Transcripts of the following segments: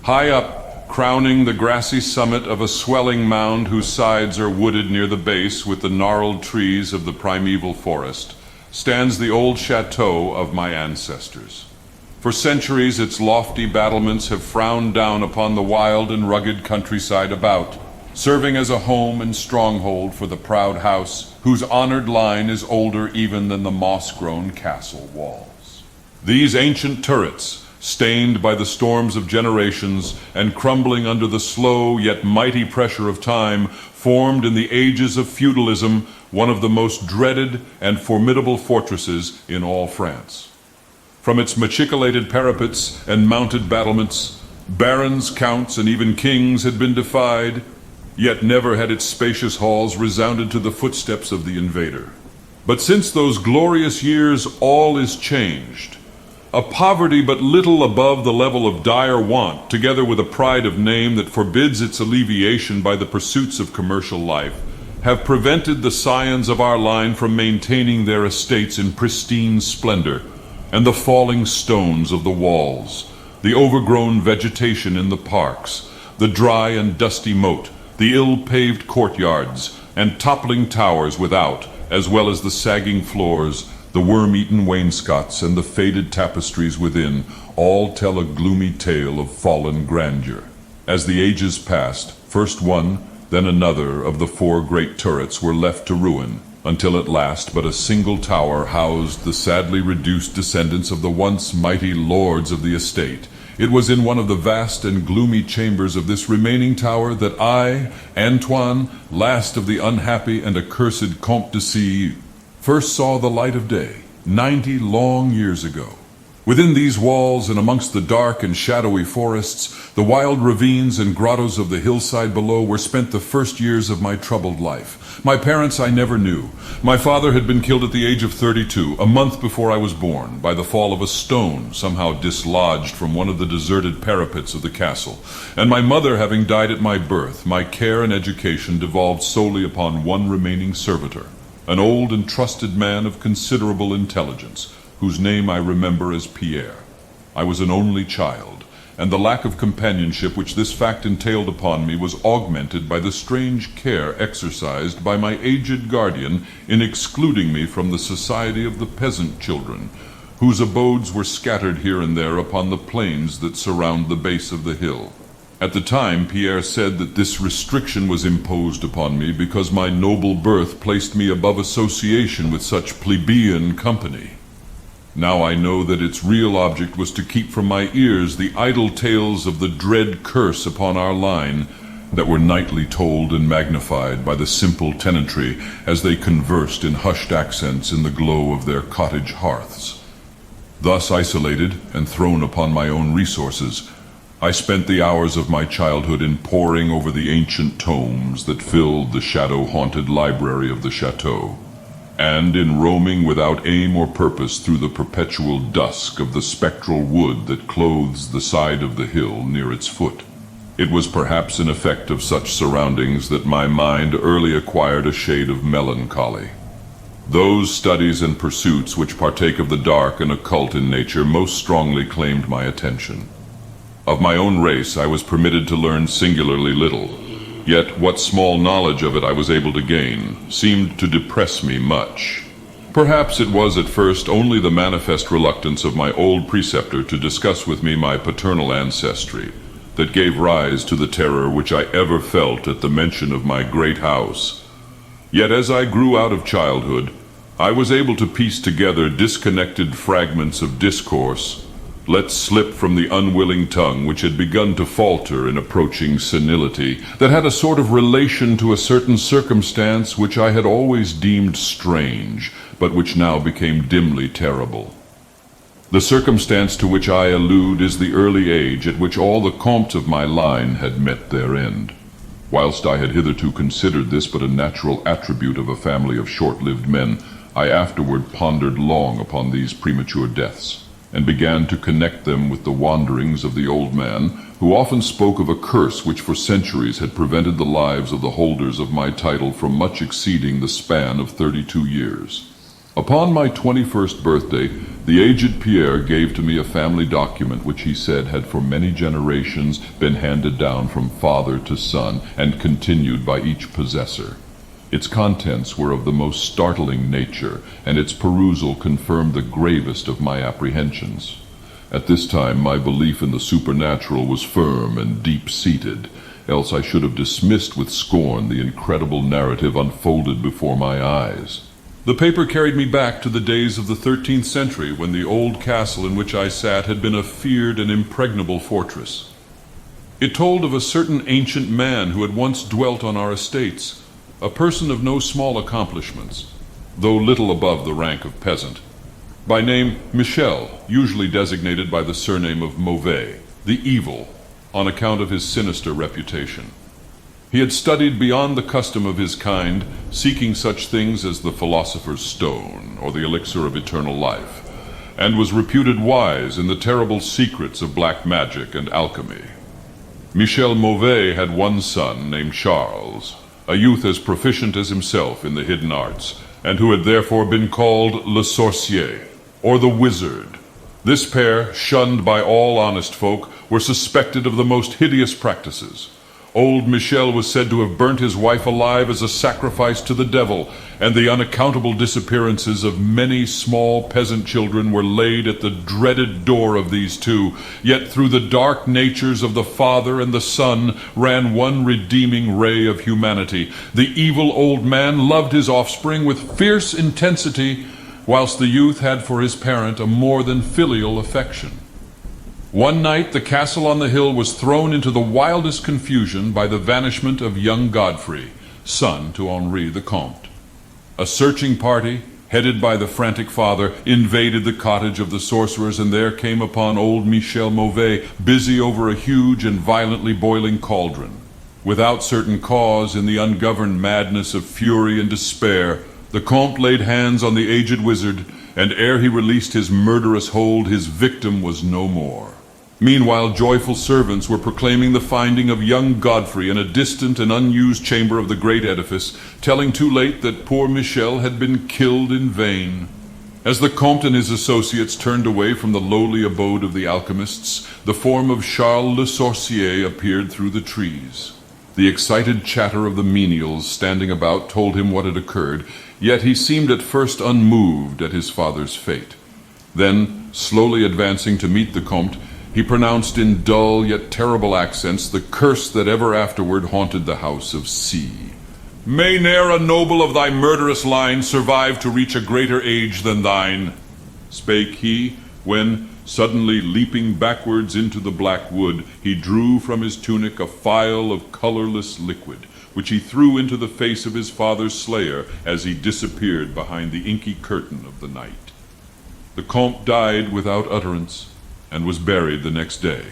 High up, crowning the grassy summit of a swelling mound whose sides are wooded near the base with the gnarled trees of the primeval forest, stands the old chateau of my ancestors. For centuries, its lofty battlements have frowned down upon the wild and rugged countryside about, serving as a home and stronghold for the proud house whose honored line is older even than the moss-grown castle walls. These ancient turrets, stained by the storms of generations and crumbling under the slow yet mighty pressure of time, formed in the ages of feudalism one of the most dreaded and formidable fortresses in all France. From its machicolated parapets and mounted battlements, barons, counts, and even kings had been defied, yet never had its spacious halls resounded to the footsteps of the invader. But since those glorious years, all is changed. A poverty but little above the level of dire want, together with a pride of name that forbids its alleviation by the pursuits of commercial life, have prevented the scions of our line from maintaining their estates in pristine splendor, and the falling stones of the walls, the overgrown vegetation in the parks, the dry and dusty moat, the ill-paved courtyards, and toppling towers without, as well as the sagging floors, the worm-eaten wainscots, and the faded tapestries within, all tell a gloomy tale of fallen grandeur. As the ages passed, first one, then another of the four great turrets were left to ruin, until at last but a single tower housed the sadly reduced descendants of the once mighty lords of the estate. It was in one of the vast and gloomy chambers of this remaining tower that I, Antoine, last of the unhappy and accursed Comte de C, first saw the light of day, 90 long years ago. Within these walls and amongst the dark and shadowy forests, the wild ravines and grottos of the hillside below were spent the first years of my troubled life. My parents I never knew. My father had been killed at the age of 32, a month before I was born, by the fall of a stone somehow dislodged from one of the deserted parapets of the castle. And my mother having died at my birth, my care and education devolved solely upon one remaining servitor, an old and trusted man of considerable intelligence, whose name I remember as Pierre. I was an only child, and the lack of companionship which this fact entailed upon me was augmented by the strange care exercised by my aged guardian in excluding me from the society of the peasant children, whose abodes were scattered here and there upon the plains that surround the base of the hill. At the time, Pierre said that this restriction was imposed upon me because my noble birth placed me above association with such plebeian company. Now I know that its real object was to keep from my ears the idle tales of the dread curse upon our line that were nightly told and magnified by the simple tenantry as they conversed in hushed accents in the glow of their cottage hearths. Thus isolated and thrown upon my own resources, I spent the hours of my childhood in poring over the ancient tomes that filled the shadow-haunted library of the chateau, and in roaming without aim or purpose through the perpetual dusk of the spectral wood that clothes the side of the hill near its foot. It was perhaps an effect of such surroundings that my mind early acquired a shade of melancholy. Those studies and pursuits which partake of the dark and occult in nature most strongly claimed my attention. Of my own race I was permitted to learn singularly little, yet what small knowledge of it I was able to gain seemed to depress me much. Perhaps it was at first only the manifest reluctance of my old preceptor to discuss with me my paternal ancestry that gave rise to the terror which I ever felt at the mention of my great house. Yet as I grew out of childhood, I was able to piece together disconnected fragments of discourse let slip from the unwilling tongue which had begun to falter in approaching senility, that had a sort of relation to a certain circumstance which I had always deemed strange, but which now became dimly terrible. The circumstance to which I allude is the early age at which all the comtes of my line had met their end. Whilst I had hitherto considered this but a natural attribute of a family of short-lived men, I afterward pondered long upon these premature deaths, and began to connect them with the wanderings of the old man, who often spoke of a curse which for centuries had prevented the lives of the holders of my title from much exceeding the span of 32 years. Upon my 21st birthday, the aged Pierre gave to me a family document which he said had for many generations been handed down from father to son and continued by each possessor. Its contents were of the most startling nature, and its perusal confirmed the gravest of my apprehensions. At this time my belief in the supernatural was firm and deep-seated, else I should have dismissed with scorn the incredible narrative unfolded before my eyes. The paper carried me back to the days of the 13th century, when the old castle in which I sat had been a feared and impregnable fortress. It told of a certain ancient man who had once dwelt on our estates, a person of no small accomplishments, though little above the rank of peasant. By name Michel, usually designated by the surname of Mauvais, the evil, on account of his sinister reputation. He had studied beyond the custom of his kind, seeking such things as the philosopher's stone or the elixir of eternal life, and was reputed wise in the terrible secrets of black magic and alchemy. Michel Mauvais had one son named Charles, a youth as proficient as himself in the hidden arts, and who had therefore been called Le Sorcier, or the Wizard. This pair, shunned by all honest folk, were suspected of the most hideous practices. Old Michel was said to have burnt his wife alive as a sacrifice to the devil, and the unaccountable disappearances of many small peasant children were laid at the dreaded door of these two. Yet through the dark natures of the father and the son ran one redeeming ray of humanity. The evil old man loved his offspring with fierce intensity, whilst the youth had for his parent a more than filial affection. One night the castle on the hill was thrown into the wildest confusion by the vanishment of young Godfrey, son to Henri the Comte. A searching party, headed by the frantic father, invaded the cottage of the sorcerers, and there came upon old Michel Mauvais busy over a huge and violently boiling cauldron. Without certain cause, in the ungoverned madness of fury and despair, the Comte laid hands on the aged wizard, and ere he released his murderous hold, his victim was no more. Meanwhile, joyful servants were proclaiming the finding of young Godfrey in a distant and unused chamber of the great edifice, telling too late that poor Michel had been killed in vain. As the Comte and his associates turned away from the lowly abode of the alchemists, the form of Charles Le Sorcier appeared through the trees. The excited chatter of the menials standing about told him what had occurred, yet he seemed at first unmoved at his father's fate. Then, slowly advancing to meet the Comte, he pronounced in dull yet terrible accents the curse that ever afterward haunted the house of C. May ne'er a noble of thy murderous line survive to reach a greater age than thine, spake he, when, suddenly leaping backwards into the black wood, he drew from his tunic a phial of colorless liquid, which he threw into the face of his father's slayer as he disappeared behind the inky curtain of the night. The Comte died without utterance, and was buried the next day,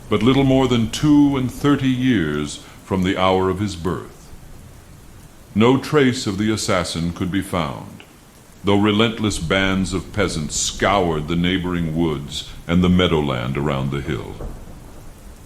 but little more than 32 years from the hour of his birth. No trace of the assassin could be found, though relentless bands of peasants scoured the neighboring woods and the meadowland around the hill.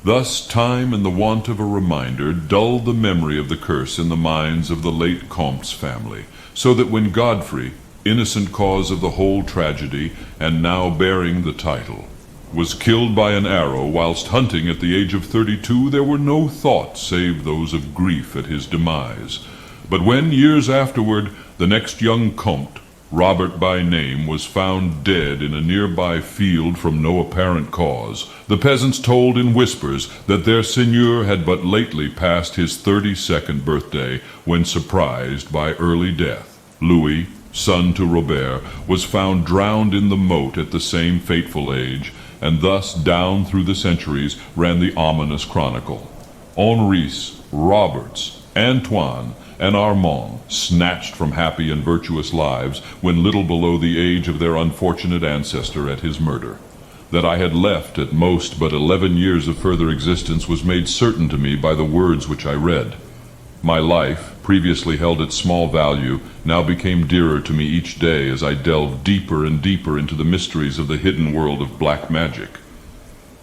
Thus time and the want of a reminder dulled the memory of the curse in the minds of the late Comte's family, so that when Godfrey, innocent cause of the whole tragedy, and now bearing the title, was killed by an arrow whilst hunting at the age of 32, there were no thoughts save those of grief at his demise. But when, years afterward, the next young Comte, Robert by name, was found dead in a nearby field from no apparent cause, the peasants told in whispers that their seigneur had but lately passed his 32nd birthday when, surprised by early death, Louis, son to Robert, was found drowned in the moat at the same fateful age, and thus down through the centuries ran the ominous chronicle. Henri's, Robert's, Antoine, and Armand, snatched from happy and virtuous lives when little below the age of their unfortunate ancestor at his murder. That I had left at most but 11 years of further existence was made certain to me by the words which I read. My life, previously held at small value, now became dearer to me each day as I delved deeper and deeper into the mysteries of the hidden world of black magic.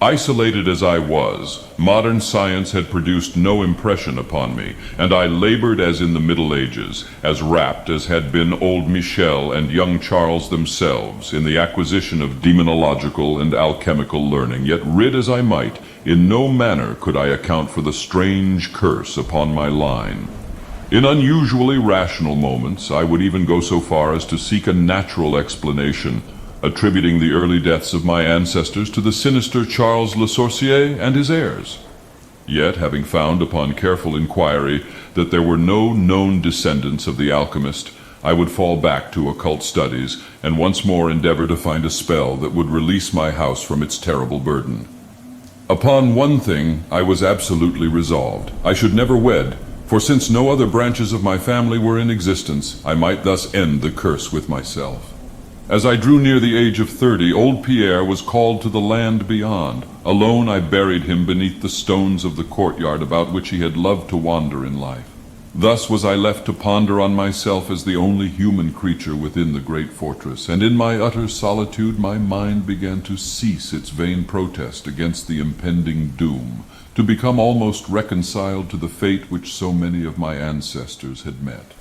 Isolated as I was, modern science had produced no impression upon me, and I labored as in the Middle Ages, as rapt as had been old Michel and young Charles themselves in the acquisition of demonological and alchemical learning, yet rid as I might, in no manner could I account for the strange curse upon my line. In unusually rational moments, I would even go so far as to seek a natural explanation, attributing the early deaths of my ancestors to the sinister Charles Le Sorcier and his heirs. Yet, having found upon careful inquiry that there were no known descendants of the Alchemist, I would fall back to occult studies and once more endeavor to find a spell that would release my house from its terrible burden. Upon one thing I was absolutely resolved. I should never wed, for since no other branches of my family were in existence, I might thus end the curse with myself. As I drew near the age of 30, old Pierre was called to the land beyond. Alone I buried him beneath the stones of the courtyard about which he had loved to wander in life. Thus was I left to ponder on myself as the only human creature within the great fortress, and in my utter solitude my mind began to cease its vain protest against the impending doom, to become almost reconciled to the fate which so many of my ancestors had met.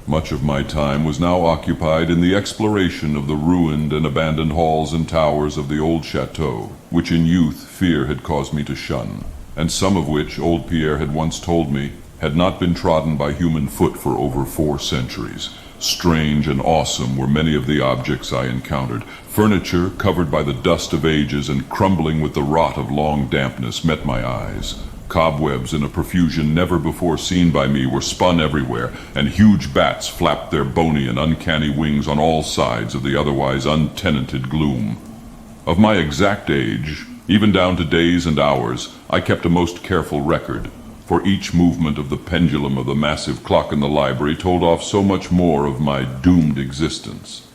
Much of my time was now occupied in the exploration of the ruined and abandoned halls and towers of the old chateau, which in youth fear had caused me to shun, and some of which, old Pierre had once told me, had not been trodden by human foot for over 4 centuries. Strange and awesome were many of the objects I encountered. Furniture, covered by the dust of ages and crumbling with the rot of long dampness, met my eyes. Cobwebs in a profusion never before seen by me were spun everywhere, and huge bats flapped their bony and uncanny wings on all sides of the otherwise untenanted gloom. Of my exact age, even down to days and hours, I kept a most careful record, for each movement of the pendulum of the massive clock in the library told off so much more of my doomed existence.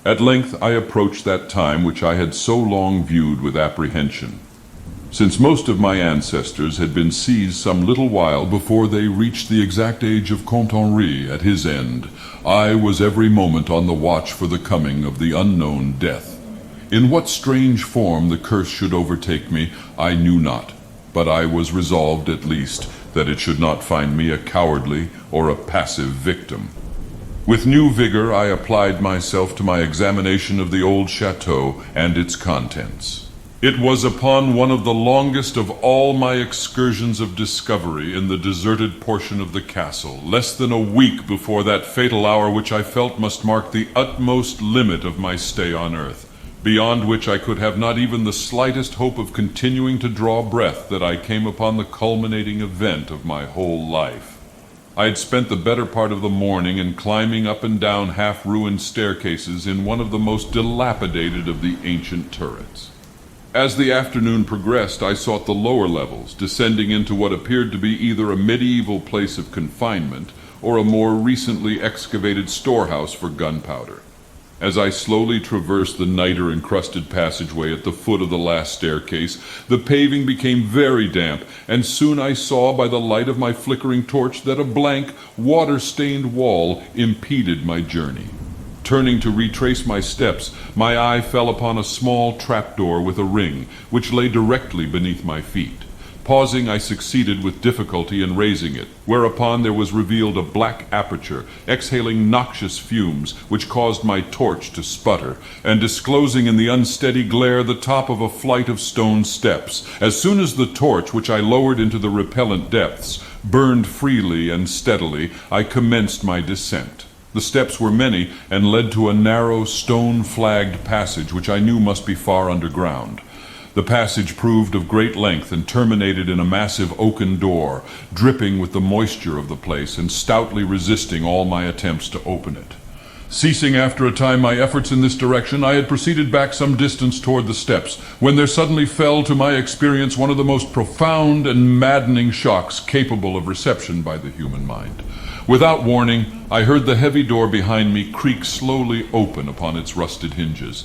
At length I approached that time which I had so long viewed with apprehension. Since most of my ancestors had been seized some little while before they reached the exact age of Comte Henri at his end, I was every moment on the watch for the coming of the unknown death. In what strange form the curse should overtake me, I knew not, but I was resolved at least that it should not find me a cowardly or a passive victim. With new vigor I applied myself to my examination of the old chateau and its contents. It was upon one of the longest of all my excursions of discovery in the deserted portion of the castle, less than a week before that fatal hour which I felt must mark the utmost limit of my stay on earth, beyond which I could have not even the slightest hope of continuing to draw breath, that I came upon the culminating event of my whole life. I had spent the better part of the morning in climbing up and down half-ruined staircases in one of the most dilapidated of the ancient turrets. As the afternoon progressed, I sought the lower levels, descending into what appeared to be either a medieval place of confinement or a more recently excavated storehouse for gunpowder. As I slowly traversed the niter-encrusted passageway at the foot of the last staircase, the paving became very damp, and soon I saw by the light of my flickering torch that a blank, water-stained wall impeded my journey. Turning to retrace my steps, my eye fell upon a small trapdoor with a ring, which lay directly beneath my feet. Pausing, I succeeded with difficulty in raising it, whereupon there was revealed a black aperture, exhaling noxious fumes, which caused my torch to sputter, and disclosing in the unsteady glare the top of a flight of stone steps. As soon as the torch, which I lowered into the repellent depths, burned freely and steadily, I commenced my descent. The steps were many, and led to a narrow, stone-flagged passage which I knew must be far underground. The passage proved of great length and terminated in a massive oaken door, dripping with the moisture of the place and stoutly resisting all my attempts to open it. Ceasing after a time my efforts in this direction, I had proceeded back some distance toward the steps, when there suddenly fell to my experience one of the most profound and maddening shocks capable of reception by the human mind. Without warning, I heard the heavy door behind me creak slowly open upon its rusted hinges.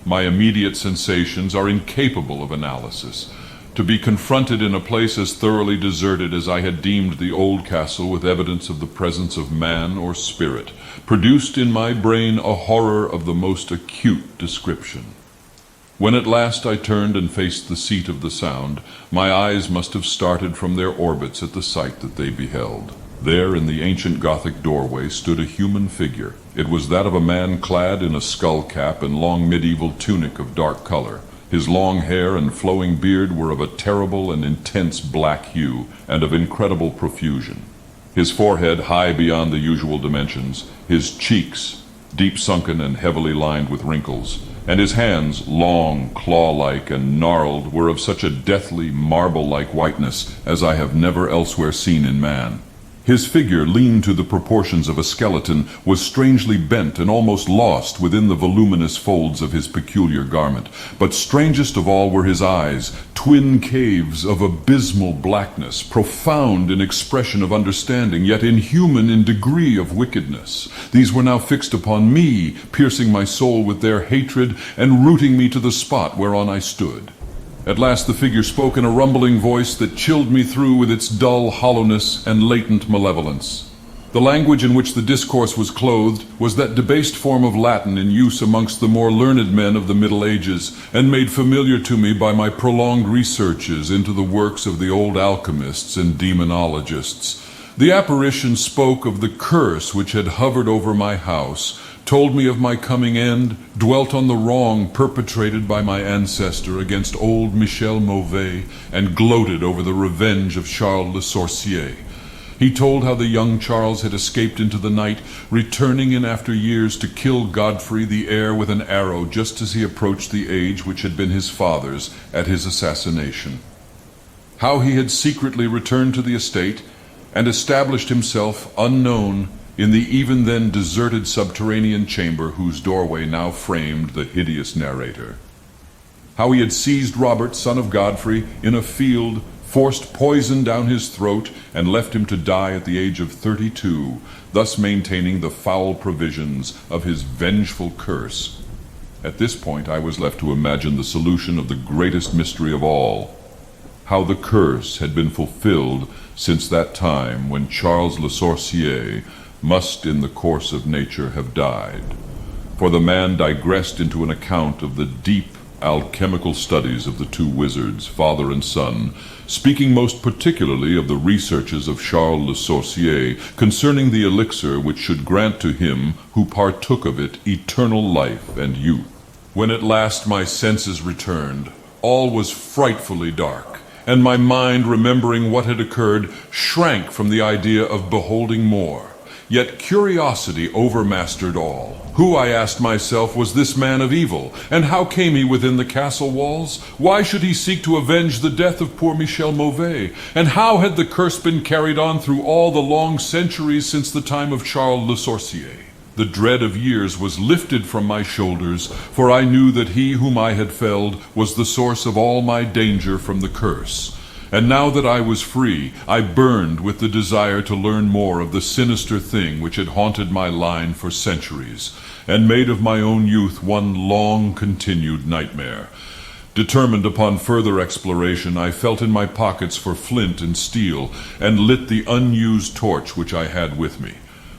My immediate sensations are incapable of analysis. To be confronted in a place as thoroughly deserted as I had deemed the old castle with evidence of the presence of man or spirit, produced in my brain a horror of the most acute description. When at last I turned and faced the seat of the sound, my eyes must have started from their orbits at the sight that they beheld. There in the ancient Gothic doorway stood a human figure. It was that of a man clad in a skull cap and long medieval tunic of dark color. His long hair and flowing beard were of a terrible and intense black hue and of incredible profusion. His forehead high beyond the usual dimensions, his cheeks deep sunken and heavily lined with wrinkles, and his hands, long, claw-like and gnarled, were of such a deathly, marble-like whiteness as I have never elsewhere seen in man. His figure, lean to the proportions of a skeleton, was strangely bent and almost lost within the voluminous folds of his peculiar garment. But strangest of all were his eyes, twin caves of abysmal blackness, profound in expression of understanding, yet inhuman in degree of wickedness. These were now fixed upon me, piercing my soul with their hatred and rooting me to the spot whereon I stood. At last the figure spoke in a rumbling voice that chilled me through with its dull hollowness and latent malevolence. The language in which the discourse was clothed was that debased form of Latin in use amongst the more learned men of the Middle Ages, and made familiar to me by my prolonged researches into the works of the old alchemists and demonologists. The apparition spoke of the curse which had hovered over my house, told me of my coming end, dwelt on the wrong perpetrated by my ancestor against old Michel Mauvais, and gloated over the revenge of Charles Le Sorcier. He told how the young Charles had escaped into the night, returning in after years to kill Godfrey the heir with an arrow just as he approached the age which had been his father's at his assassination. How he had secretly returned to the estate and established himself unknown in the even then deserted subterranean chamber whose doorway now framed the hideous narrator. How he had seized Robert, son of Godfrey, in a field, forced poison down his throat, and left him to die at the age of 32, thus maintaining the foul provisions of his vengeful curse. At this point I was left to imagine the solution of the greatest mystery of all, how the curse had been fulfilled since that time when Charles Le Sorcier must in the course of nature have died. For the man digressed into an account of the deep alchemical studies of the two wizards, father and son, speaking most particularly of the researches of Charles Le Sorcier concerning the elixir which should grant to him who partook of it eternal life and youth. When at last my senses returned, all was frightfully dark, and my mind, remembering what had occurred, shrank from the idea of beholding more. Yet curiosity overmastered all. Who, I asked myself, was this man of evil, and how came he within the castle walls? Why should he seek to avenge the death of poor Michel Mauvais? And how had the curse been carried on through all the long centuries since the time of Charles Le Sorcier? The dread of years was lifted from my shoulders, for I knew that he whom I had felled was the source of all my danger from the curse. And now that I was free, I burned with the desire to learn more of the sinister thing which had haunted my line for centuries, and made of my own youth one long-continued nightmare. Determined upon further exploration, I felt in my pockets for flint and steel, and lit the unused torch which I had with me.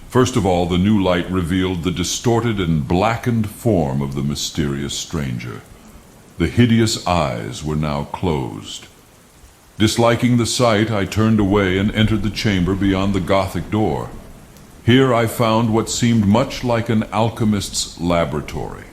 First of all, the new light revealed the distorted and blackened form of the mysterious stranger. The hideous eyes were now closed. Disliking the sight, I turned away and entered the chamber beyond the Gothic door. Here I found what seemed much like an alchemist's laboratory.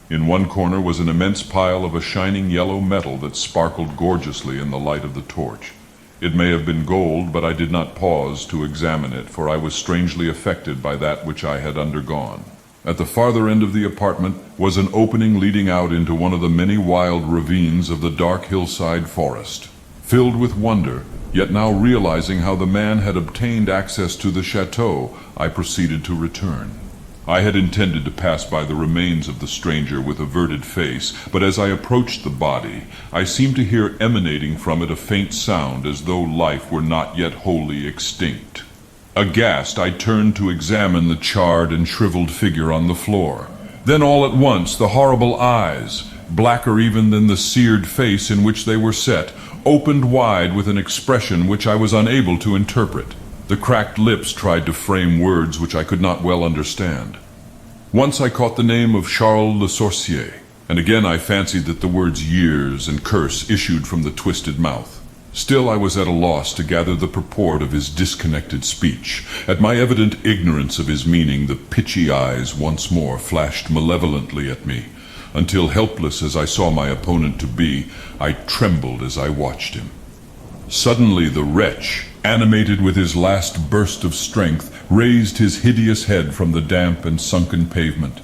In one corner was an immense pile of a shining yellow metal that sparkled gorgeously in the light of the torch. It may have been gold, but I did not pause to examine it, for I was strangely affected by that which I had undergone. At the farther end of the apartment was an opening leading out into one of the many wild ravines of the dark hillside forest. Filled with wonder, yet now realizing how the man had obtained access to the chateau, I proceeded to return. I had intended to pass by the remains of the stranger with averted face, but as I approached the body, I seemed to hear emanating from it a faint sound as though life were not yet wholly extinct. Aghast, I turned to examine the charred and shriveled figure on the floor. Then all at once the horrible eyes, blacker even than the seared face in which they were set, opened wide with an expression which I was unable to interpret. The cracked lips tried to frame words which I could not well understand. Once I caught the name of Charles Le Sorcier, and again I fancied that the words years and curse issued from the twisted mouth. Still I was at a loss to gather the purport of his disconnected speech. At my evident ignorance of his meaning, the pitchy eyes once more flashed malevolently at me, until, helpless as I saw my opponent to be, I trembled as I watched him. Suddenly the wretch, animated with his last burst of strength, raised his hideous head from the damp and sunken pavement.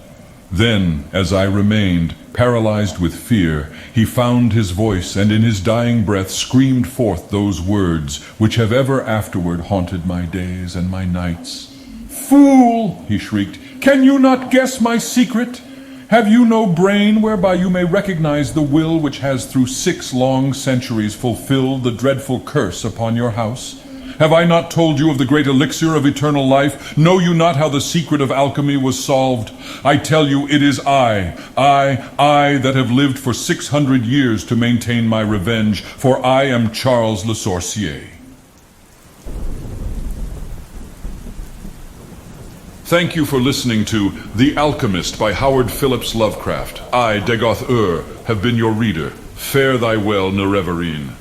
Then, as I remained, paralyzed with fear, he found his voice and in his dying breath screamed forth those words which have ever afterward haunted my days and my nights. "Fool!" he shrieked. "Can you not guess my secret? Have you no brain whereby you may recognize the will which has through 6 long centuries fulfilled the dreadful curse upon your house? Have I not told you of the great elixir of eternal life? Know you not how the secret of alchemy was solved? I tell you, it is I that have lived for 600 years to maintain my revenge, for I am Charles Le Sorcier." Thank you for listening to The Alchemist by Howard Phillips Lovecraft. I, Dagoth have been your reader. Fare thy well, Nerevarine.